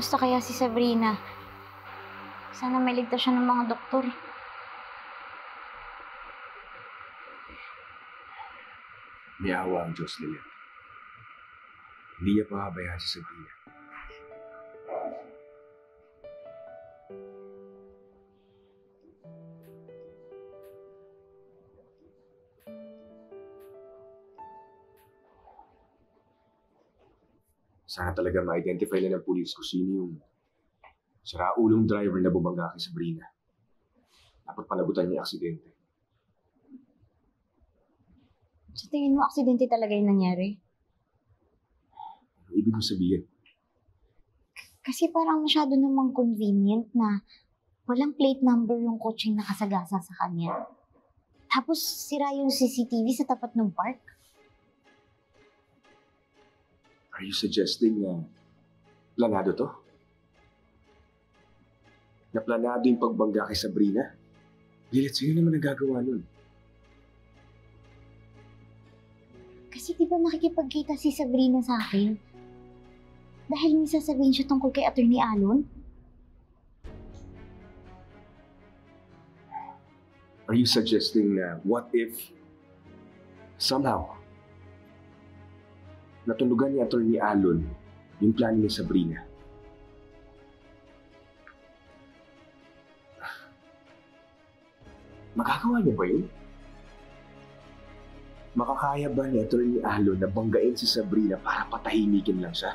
Kamusta kaya si Sabrina? Sana may ligtas siya ng mga doktor. May awa ang Diyos, Lilian. Hindi niya pahabayaan si Sabrina. Sana talaga ma-identify na ng pulis kung sino yung siraulong driver na bumangga kay Sabrina. Dapat panagutan niya yung aksidente. Sa tingin mo, aksidente talaga yung nangyari? Ano ibig mong sabihin? Kasi parang masyado namang convenient na walang plate number yung kotseng nakasagasa sa kanya. Tapos sira yung CCTV sa tapat ng park. Are you suggesting na planado to? Na planado yung pagbangga kay Sabrina? Lilith, sino naman nagagawa nun? Kasi di ba nakikipagkita si Sabrina sa akin? Dahil may sasabihin siya tungkol kay Attorney Alon? Are you suggesting na what if somehow natunugan ni Attorney Alon yung plano ni Sabrina? Magagawa niya ba yun? Makakaya ba ni Attorney Alon na banggain si Sabrina para patahimikin lang siya?